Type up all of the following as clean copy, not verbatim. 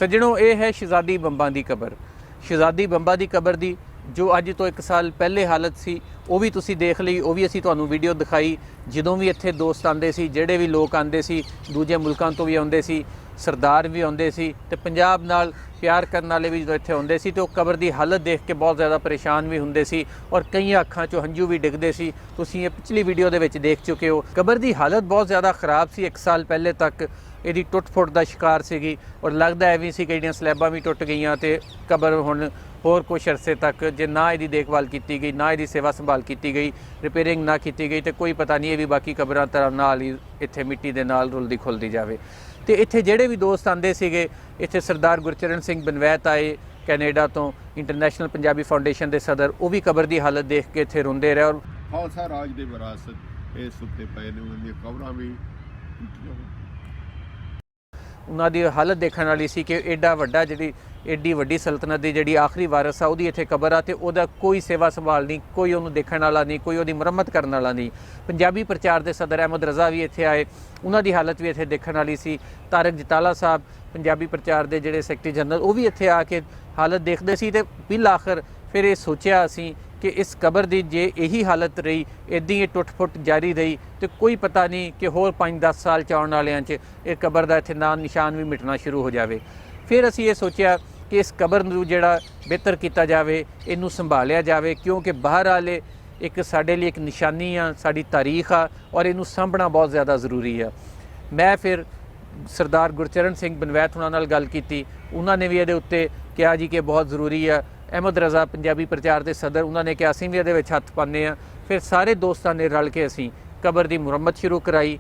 सज्जणों, ये है शहजादी बंबा की कबर। शहजादी बंबा की कबर की जो अज तो 1 साल पहले हालत सी वो भी तुसी देख ली, वो भी असी तुहानू वीडियो दिखाई। जदों भी इत्थे दोस्त आते सी, जेडे भी लोग आते सी, दूजे मुल्कों तो भी आते सी, सरदार भी आते सी ते पंजाब नाल प्यार करने वाले भी जो इत्थे आते सी, तो कबर की हालत देख के बहुत ज़्यादा परेशान भी होंदे सी और कई अखां चों हंझू भी डिगदे सी। तुसीं ये पिछली वीडियो दे विच देख चुके हो। कबर की हालत बहुत ज़्यादा खराब सी। 1 साल पहले तक ਇਹਦੀ ਟੁੱਟ-ਫੁੱਟ ਦਾ शिकार ਸੀਗੀ और लगता है भी सी कि ਜਿਹੜੀਆਂ ਸਲੈਬਾਂ भी टुट गई तो कबर हुण होर कुछ अरसे तक जे ना इसकी देखभाल की गई, ना इसकी सेवा संभाल की गई, रिपेयरिंग ना की गई, तो कोई पता नहीं है भी बाकी कबरां तरह नाल ही इत्थे मिट्टी दे नाल रुलदी खुलदी जावे। तो इत्थे जेडे भी दोस्त आते सीगे, इत्थे सरदार गुरचरण सिंह बनवैत आए कैनेडा तो, इंटरनेशनल पंजाबी फाउंडेशन के सदर, वो भी कबर की हालत देख के इत्थे रोंदे रहे। और खालसा राज की विरासत ये सुत्ते पे ने, उन्हां दी कबरां भी उन्होंने हालत देखने वाली सी कि एडा वड्डा जी एडी वड्डी सल्तनत की जी आखिरी वारस आ, वो इत्थे कबर आ ते ओदा कोई सेवा संभाल नहीं, कोई उन्होंने देखने वाला नहीं, कोई उसकी मुरम्मत करने वाला नहीं। पंजाबी प्रचार के सदर अहमद रज़ा भी इत्थे आए, उन्होंने हालत भी इत्थे देखने वाली सी। तारक जिताला साहब पंजाबी प्रचार के जोड़े सैकटरी जनरल, वो भी इत्थे आके हालत देखते सी। ते बिल आखिर फिर ये सोचा असी कि इस कबर की जे यही हालत रही, इदां ही टुट-फुट जारी रही, तो कोई पता नहीं कि होर 5-10 साल च आने वालियां च इस कबर का इत्थे नाम निशान भी मिटना शुरू हो जाए। फिर असी ये सोचा कि इस कबर नूं जिहड़ा बेहतर किया जाए, इनू संभालिया जाए, क्योंकि बाहर वाले एक साडे लिए एक निशानी आ, साडी तारीख आ और इनू सांभना बहुत ज़्यादा जरूरी है। मैं फिर सरदार गुरचरण सिंह बनवैत हुणां नाल गल कीती, उन्होंने भी ये उत्ते कहा जी कि बहुत जरूरी है। अहमद रज़ा पंजाबी प्रचार के सदर, उन्होंने कहा असीं भी ये हत्थ पाने आ। फिर सारे दोस्तों ने रल के असीं कबर की मुरम्मत शुरू कराई।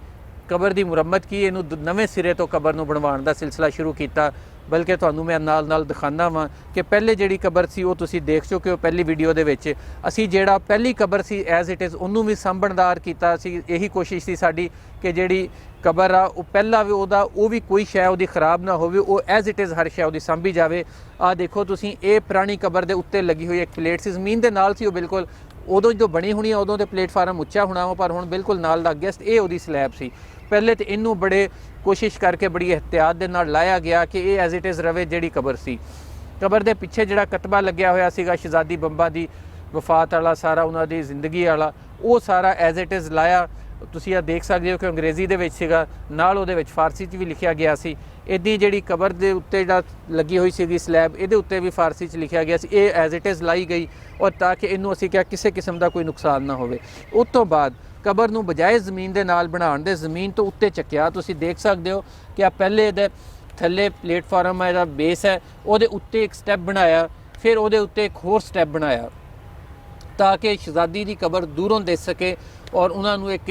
कबर की मुरम्मत की इनू नवे सिरे तो कबर नूं बनवाउण दा सिलसिला शुरू किया। बल्कि तुहानूं मैं नाल नाल दिखाना वा कि पहले जिहड़ी कबर सी वो तुसीं देख चुके हो पहली वीडियो दे विच। असीं जिहड़ा पहली कबर सी एज इट इज़ उन्नू भी संभणदार कीता सी। यही कोशिश सी साडी कि जिहड़ी कबर आ वो पहला भी उहदा वो भी कोई शै उहदी खराब ना होवे, वो एज इट इज़ हर शै उहदी सांभी जावे। आ देखो तुसीं, ये पुरानी कबर दे उत्ते लगी हुई एक प्लेट सी, जमीन दे नाल सी वो बिल्कुल। उदों जो बनी होनी उदों तो प्लेटफार्म उच्चा होना वा, पर हुण बिल्कुल नाल लग गया। ये उहदी स्लैब सी। पहले तो इनू बड़े कोशिश करके बड़ी एहतियात दे नाल लाया गया कि ये एज इट इज़ रवे जिहड़ी कबर सी। कबर के पिछे जिहड़ा कतबा लग्या होया सीगा शहजादी बंबा की वफात वाला, सारा उन्हां दी जिंदगी वाला, वो सारा एज इट इज़ लाया। तुसीं आ देख सकते हो कि अंग्रेज़ी दे विच सीगा, नाल उहदे विच फारसी च भी लिखिया गया सी। इदां जिहड़ी कबर दे उत्ते जिहड़ा लगी हुई सीगी स्लैब, इहदे उत्ते भी फारसी च लिखिया गया सी। ये एज इट इज़ लाई गई और ताकि इनू असीं क्या किसी किस्म का कोई नुकसान ना होवे। उस तो बाद कबर नूं बजाए जमीन दे नाल बनाउण दे जमीन तो उत्ते चक्या। तुसीं देख सकते हो कि आ पहले इहदे थल्ले प्लेटफार्म है, बेस है, उहदे उत्ते एक स्टैप बनाया, फिर उहदे उत्ते एक होर स्टैप बनाया ताकि शहजादी की कबर दूरों दिस सके और उन्होंने एक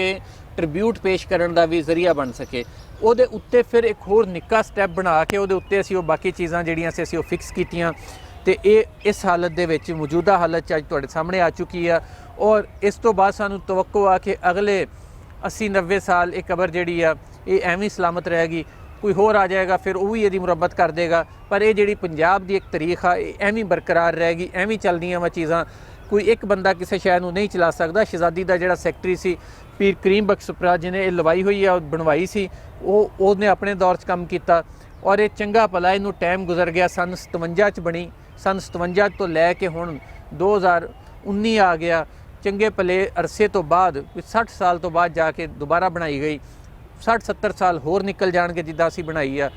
ट्रिब्यूट पेश करने का भी जरिया बन सके। उहदे उत्ते फिर एक होर निक्का स्टैप बना के उहदे उत्ते असीं वो बाकी चीज़ां जिहड़ियां सी असीं वो फिक्स कीतियां। तो ये इस हालत दे विच मौजूदा हालत च अज तुहाडे सामने आ चुकी है। और इस तो बाद सानूं तवक्को आ कि अगले 80-90 साल ये कबर जिहड़ी आ ये एवें सलामत रहेगी। कोई होर आ जाएगा फिर वो भी इसकी मुरम्मत कर देगा, पर ये जिहड़ी पंजाब की एक तारीख आ एवें बरकरार रहेगी, एवें चलदियां वा चीज़ां। कोई एक बंदा किसी शहर को नहीं चला सकता। शहजादी का जिहड़ा सैकटरी सी पीर करीम बख्श सुपरा जिन्हें ये लवाई हुई है बनवाई सी, उसने अपने दौर च काम किया और ये चंगा भला इनू टाइम गुजर गया। सन 57 च बनी, सन 57 तो लैके हुण 2019 आ गया। चंगे भले अरसे तो बाद 60 साल तो बाद जाके दोबारा बनाई गई। 60-70 साल होर निकल जाएंगे जिद्दां असीं बनाई आ।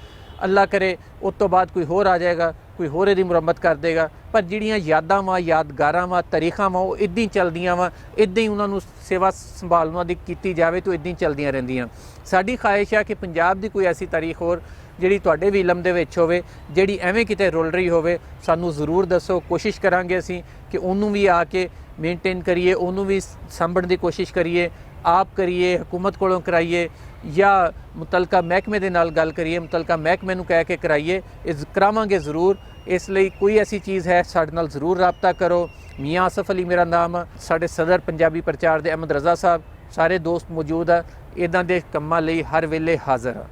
अल्लाह करे उस तो बाद कोई होर आ जाएगा, कोई होर इहदी मुरम्मत कर देगा। पर जिहड़ियां यादां वा, यादगारां वा, तारीखां वा, वो इदां ही चलदियां वा। इदां ही उन्होंने सेवा संभाल उन्हां दी कीती जावे तो इदां ही चलदियां रहिंदियां। साडी ख्वाहिश है कि पंजाब की कोई ऐसी तारीख होर जिहड़ी तुहाडे भी इलम दे विच होवे, जिहड़ी एवें किते रुल रही होवे, सानू ज़रूर दसो। कोशिश करांगे असीं कि उन्होंने भी आके मेनटेन करिए, उन्होंने भी सांभण की कोशिश करिए, आप करिए, हुकूमत कोलों कराइए या मुतलका महकमे दे नाल गल करिए, मुतलका महकमे नूं कह के कराइए। इस करावांगे ज़रूर। इसलिए कोई ऐसी चीज़ है साडे नाल ज़रूर राबता करो। मियाँ आसफ अली मेरा नाम है, साडे सदर पंजाबी प्रचार दे अहमद रज़ा साहब, सारे दोस्त मौजूद है। इदां दे कम्मां लई हर वेले हाज़र है।